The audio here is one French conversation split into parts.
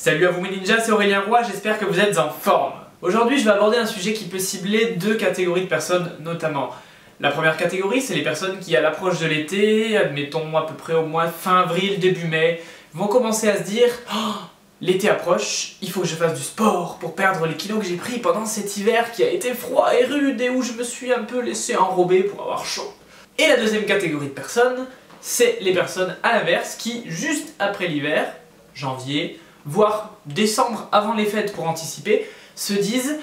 Salut à vous mes ninjas, c'est Aurélien Roy, j'espère que vous êtes en forme. Aujourd'hui je vais aborder un sujet qui peut cibler deux catégories de personnes notamment. La première catégorie, c'est les personnes qui à l'approche de l'été, admettons à peu près au mois fin avril, début mai, vont commencer à se dire oh, l'été approche, il faut que je fasse du sport pour perdre les kilos que j'ai pris pendant cet hiver qui a été froid et rude et où je me suis un peu laissé enrober pour avoir chaud. Et la deuxième catégorie de personnes, c'est les personnes à l'inverse qui, juste après l'hiver, janvier, voire décembre avant les fêtes pour anticiper, se disent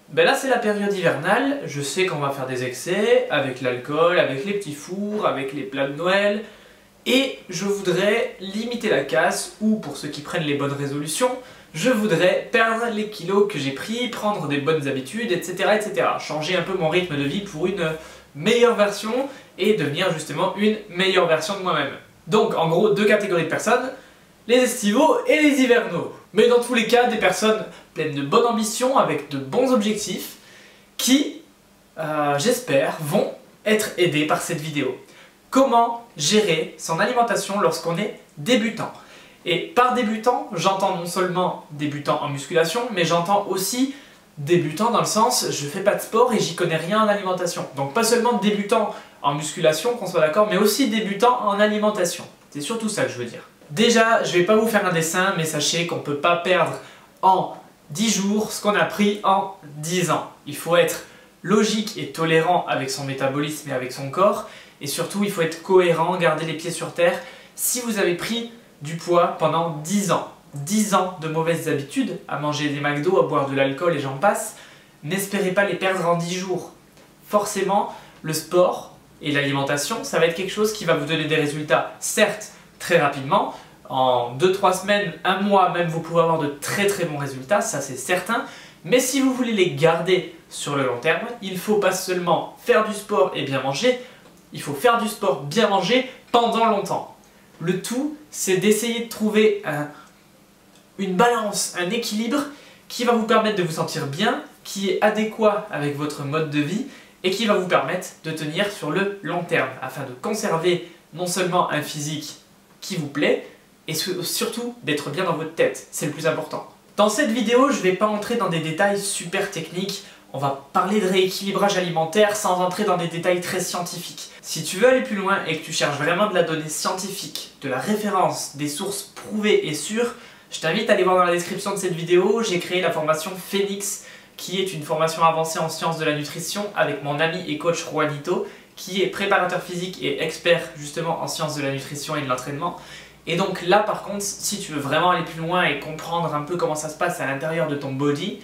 ben là c'est la période hivernale, je sais qu'on va faire des excès avec l'alcool, avec les petits fours, avec les plats de Noël, et je voudrais limiter la casse, ou pour ceux qui prennent les bonnes résolutions, je voudrais perdre les kilos que j'ai pris, prendre des bonnes habitudes, etc., etc. Changer un peu mon rythme de vie pour une meilleure version et devenir justement une meilleure version de moi-même. Donc en gros deux catégories de personnes, les estivaux et les hivernaux. Mais dans tous les cas, des personnes pleines de bonne ambition, avec de bons objectifs, qui, j'espère, vont être aidés par cette vidéo. Comment gérer son alimentation lorsqu'on est débutant? Et par débutant, j'entends non seulement débutant en musculation, mais j'entends aussi débutant dans le sens je fais pas de sport et j'y connais rien en alimentation. Donc pas seulement débutant en musculation, qu'on soit d'accord, mais aussi débutant en alimentation. C'est surtout ça que je veux dire. Déjà, je vais pas vous faire un dessin, mais sachez qu'on peut pas perdre en 10 jours ce qu'on a pris en 10 ans. Il faut être logique et tolérant avec son métabolisme et avec son corps, et surtout il faut être cohérent, garder les pieds sur terre. Si vous avez pris du poids pendant 10 ans, 10 ans de mauvaises habitudes, à manger des McDo, à boire de l'alcool et j'en passe, n'espérez pas les perdre en 10 jours. Forcément, le sport et l'alimentation, ça va être quelque chose qui va vous donner des résultats, certes, très rapidement, en 2-3 semaines, 1 mois même, vous pouvez avoir de très bons résultats, ça c'est certain, mais si vous voulez les garder sur le long terme, il faut pas seulement faire du sport et bien manger, il faut faire du sport, bien manger pendant longtemps. Le tout, c'est d'essayer de trouver une balance, un équilibre qui va vous permettre de vous sentir bien, qui est adéquat avec votre mode de vie et qui va vous permettre de tenir sur le long terme afin de conserver non seulement un physique qui vous plaît et surtout d'être bien dans votre tête, c'est le plus important. Dans cette vidéo, je ne vais pas entrer dans des détails super techniques, on va parler de rééquilibrage alimentaire sans entrer dans des détails très scientifiques. Si tu veux aller plus loin et que tu cherches vraiment de la donnée scientifique, de la référence, des sources prouvées et sûres, je t'invite à aller voir dans la description de cette vidéo, j'ai créé la formation Phoenix, qui est une formation avancée en sciences de la nutrition avec mon ami et coach Juanito, qui est préparateur physique et expert justement en sciences de la nutrition et de l'entraînement. Et donc là par contre, si tu veux vraiment aller plus loin et comprendre un peu comment ça se passe à l'intérieur de ton body,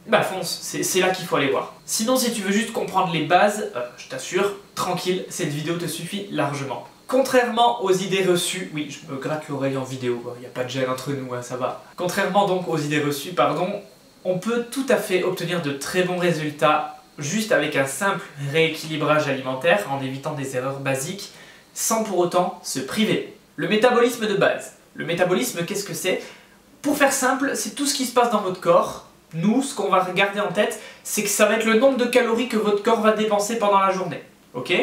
bah fonce, c'est là qu'il faut aller voir. Sinon si tu veux juste comprendre les bases, je t'assure, tranquille, cette vidéo te suffit largement. Contrairement aux idées reçues, oui je me gratte l'oreille en vidéo, il n'y a pas de gêne entre nous, hein, ça va. Contrairement donc aux idées reçues, pardon, on peut tout à fait obtenir de très bons résultats juste avec un simple rééquilibrage alimentaire en évitant des erreurs basiques sans pour autant se priver. Le métabolisme de base. Le métabolisme, qu'est-ce que c'est? Pour faire simple, c'est tout ce qui se passe dans votre corps. Nous, ce qu'on va regarder en tête, c'est que ça va être le nombre de calories que votre corps va dépenser pendant la journée. Ok?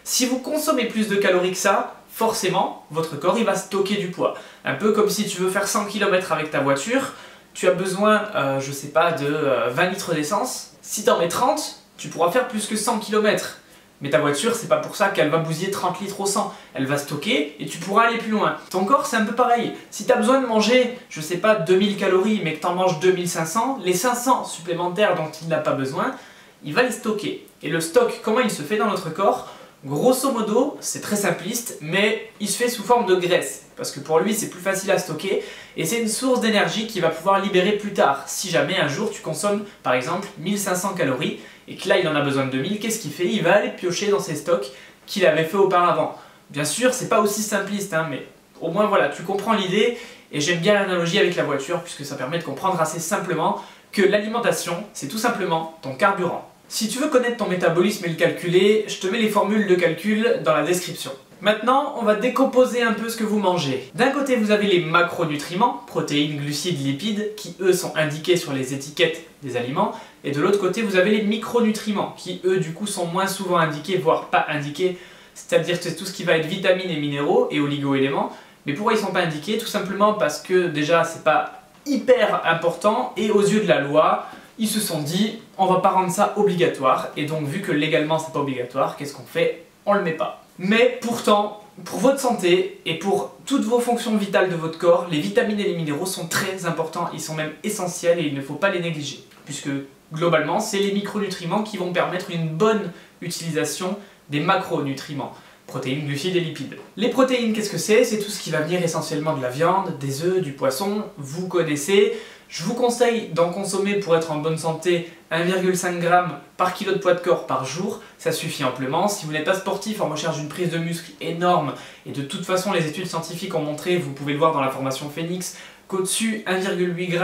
Si vous consommez plus de calories que ça, forcément, votre corps il va stocker du poids. Un peu comme si tu veux faire 100 km avec ta voiture, tu as besoin, je sais pas, de 20 litres d'essence. Si tu en mets 30, tu pourras faire plus que 100 km. Mais ta voiture, c'est pas pour ça qu'elle va bousiller 30 litres au 100. Elle va stocker et tu pourras aller plus loin. Ton corps, c'est un peu pareil. Si tu as besoin de manger, je sais pas, 2000 calories, mais que tu en manges 2500, les 500 supplémentaires dont il n'a pas besoin, il va les stocker. Et le stock, comment il se fait dans notre corps? Grosso modo, c'est très simpliste, mais il se fait sous forme de graisse. Parce que pour lui, c'est plus facile à stocker. Et c'est une source d'énergie qu'il va pouvoir libérer plus tard. Si jamais un jour tu consommes, par exemple, 1500 calories, et que là il en a besoin de 2000, qu'est-ce qu'il fait? Il va aller piocher dans ses stocks qu'il avait fait auparavant. Bien sûr, c'est pas aussi simpliste, hein, mais au moins voilà, tu comprends l'idée, et j'aime bien l'analogie avec la voiture, puisque ça permet de comprendre assez simplement que l'alimentation, c'est tout simplement ton carburant. Si tu veux connaître ton métabolisme et le calculer, je te mets les formules de calcul dans la description. Maintenant, on va décomposer un peu ce que vous mangez. D'un côté, vous avez les macronutriments, protéines, glucides, lipides, qui eux sont indiqués sur les étiquettes des aliments. Et de l'autre côté, vous avez les micronutriments, qui eux du coup sont moins souvent indiqués, voire pas indiqués. C'est-à-dire que c'est tout ce qui va être vitamines et minéraux et oligo-éléments. Mais pourquoi ils ne sont pas indiqués? Tout simplement parce que déjà, c'est pas hyper important et aux yeux de la loi, ils se sont dit on va pas rendre ça obligatoire et donc vu que légalement c'est pas obligatoire, qu'est-ce qu'on fait? On le met pas. Mais pourtant, pour votre santé et pour toutes vos fonctions vitales de votre corps, les vitamines et les minéraux sont très importants, ils sont même essentiels et il ne faut pas les négliger. Puisque globalement, c'est les micronutriments qui vont permettre une bonne utilisation des macronutriments. Protéines, glucides et lipides. Les protéines, qu'est-ce que c'est? C'est tout ce qui va venir essentiellement de la viande, des œufs, du poisson, vous connaissez. Je vous conseille d'en consommer pour être en bonne santé 1,5 g par kilo de poids de corps par jour, ça suffit amplement. Si vous n'êtes pas sportif en recherche d'une prise de muscle énorme, et de toute façon les études scientifiques ont montré, vous pouvez le voir dans la formation Phoenix, qu'au-dessus 1,8 g,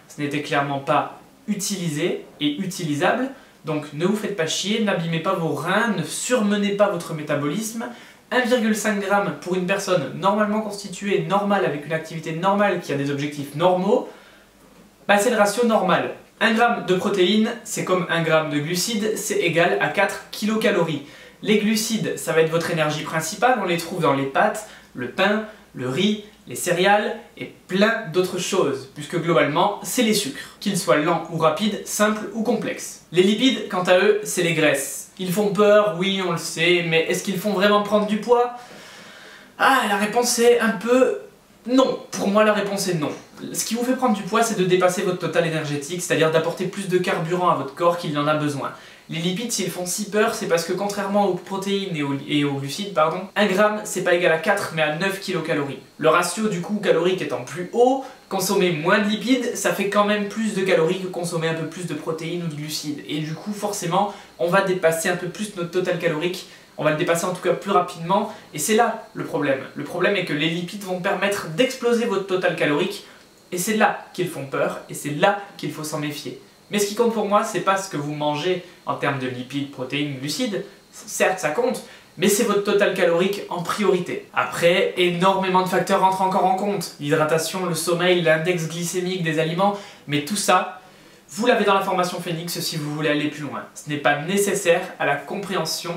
ce n'était clairement pas utilisé et utilisable. Donc ne vous faites pas chier, n'abîmez pas vos reins, ne surmenez pas votre métabolisme. 1,5 g pour une personne normalement constituée, normale, avec une activité normale qui a des objectifs normaux, bah c'est le ratio normal. 1 g de protéines, c'est comme 1 g de glucides, c'est égal à 4 kilocalories. Les glucides, ça va être votre énergie principale, on les trouve dans les pâtes, le pain, le riz, les céréales et plein d'autres choses, puisque globalement, c'est les sucres, qu'ils soient lents ou rapides, simples ou complexes. Les lipides, quant à eux, c'est les graisses. Ils font peur, oui, on le sait, mais est-ce qu'ils font vraiment prendre du poids? Ah, la réponse est un peu... non. Pour moi, la réponse est non. Ce qui vous fait prendre du poids, c'est de dépasser votre total énergétique, c'est-à-dire d'apporter plus de carburant à votre corps qu'il en a besoin. Les lipides, s'ils font si peur, c'est parce que contrairement aux protéines et aux glucides, pardon, 1 g c'est pas égal à 4 mais à 9 kilocalories. Le ratio du coup calorique étant plus haut, consommer moins de lipides, ça fait quand même plus de calories que consommer un peu plus de protéines ou de glucides. Et du coup, forcément, on va dépasser un peu plus notre total calorique, on va le dépasser en tout cas plus rapidement, et c'est là le problème. Le problème est que les lipides vont permettre d'exploser votre total calorique, et c'est là qu'ils font peur, et c'est là qu'il faut s'en méfier. Mais ce qui compte pour moi, c'est pas ce que vous mangez en termes de lipides, protéines, glucides, certes ça compte, mais c'est votre total calorique en priorité. Après, énormément de facteurs rentrent encore en compte, l'hydratation, le sommeil, l'index glycémique des aliments, mais tout ça, vous l'avez dans la formation Phoenix si vous voulez aller plus loin. Ce n'est pas nécessaire à la compréhension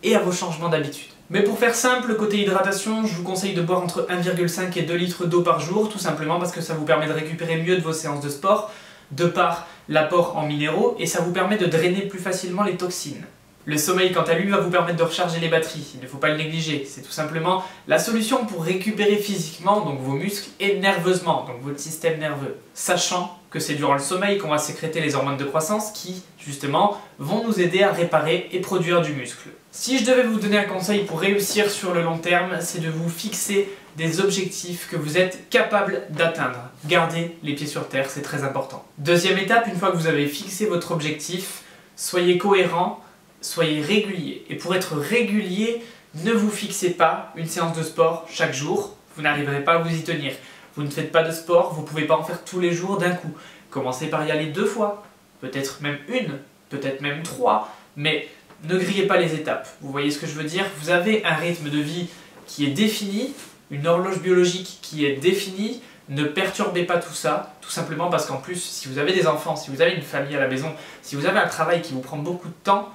et à vos changements d'habitude. Mais pour faire simple, côté hydratation, je vous conseille de boire entre 1,5 et 2 litres d'eau par jour, tout simplement parce que ça vous permet de récupérer mieux de vos séances de sport, de par l'apport en minéraux, et ça vous permet de drainer plus facilement les toxines. Le sommeil, quant à lui, va vous permettre de recharger les batteries, il ne faut pas le négliger. C'est tout simplement la solution pour récupérer physiquement, donc vos muscles, et nerveusement, donc votre système nerveux. Sachant que c'est durant le sommeil qu'on va sécréter les hormones de croissance qui, justement, vont nous aider à réparer et produire du muscle. Si je devais vous donner un conseil pour réussir sur le long terme, c'est de vous fixer des objectifs que vous êtes capable d'atteindre. Gardez les pieds sur terre, c'est très important. Deuxième étape, une fois que vous avez fixé votre objectif, soyez cohérent, soyez régulier. Et pour être régulier, ne vous fixez pas une séance de sport chaque jour, vous n'arriverez pas à vous y tenir. Vous ne faites pas de sport, vous ne pouvez pas en faire tous les jours d'un coup. Commencez par y aller 2 fois, peut-être même 1, peut-être même 3, mais ne grillez pas les étapes. Vous voyez ce que je veux dire? Vous avez un rythme de vie qui est défini, une horloge biologique qui est définie, ne perturbez pas tout ça, tout simplement parce qu'en plus, si vous avez des enfants, si vous avez une famille à la maison, si vous avez un travail qui vous prend beaucoup de temps,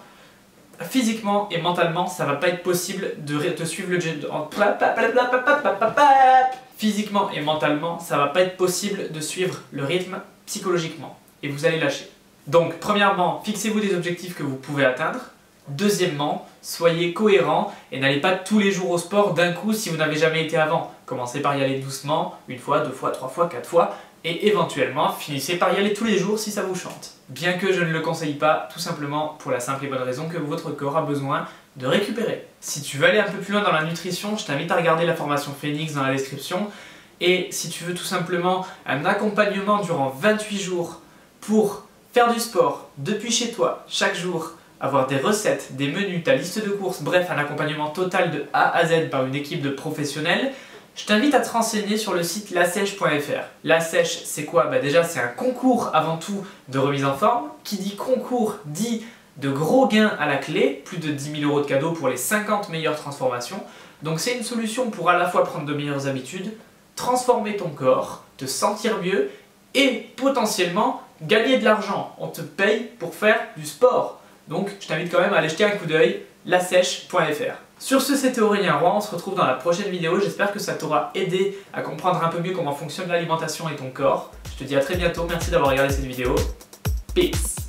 physiquement et mentalement, ça va pas être possible de suivre le physiquement et mentalement, ça va pas être possible de suivre le rythme psychologiquement et vous allez lâcher. Donc, premièrement, fixez-vous des objectifs que vous pouvez atteindre. Deuxièmement, soyez cohérent et n'allez pas tous les jours au sport d'un coup si vous n'avez jamais été avant. Commencez par y aller doucement, 1 fois, 2 fois, 3 fois, 4 fois, et éventuellement finissez par y aller tous les jours si ça vous chante. Bien que je ne le conseille pas, tout simplement pour la simple et bonne raison que votre corps a besoin de récupérer. Si tu veux aller un peu plus loin dans la nutrition, je t'invite à regarder la formation Phoenix dans la description. Et si tu veux tout simplement un accompagnement durant 28 jours pour faire du sport depuis chez toi, chaque jour, avoir des recettes, des menus, ta liste de courses, bref, un accompagnement total de A à Z par une équipe de professionnels, je t'invite à te renseigner sur le site lasèche.fr. La Sèche, c'est quoi? Bah déjà, c'est un concours avant tout de remise en forme. Qui dit concours dit de gros gains à la clé, plus de 10 000 € de cadeaux pour les 50 meilleures transformations. Donc c'est une solution pour à la fois prendre de meilleures habitudes, transformer ton corps, te sentir mieux et potentiellement gagner de l'argent. On te paye pour faire du sport. Donc je t'invite quand même à aller jeter un coup d'œil. lasèche.fr. Sur ce, c'était Aurélien Roy, on se retrouve dans la prochaine vidéo, j'espère que ça t'aura aidé à comprendre un peu mieux comment fonctionne l'alimentation et ton corps. Je te dis à très bientôt, merci d'avoir regardé cette vidéo. Peace.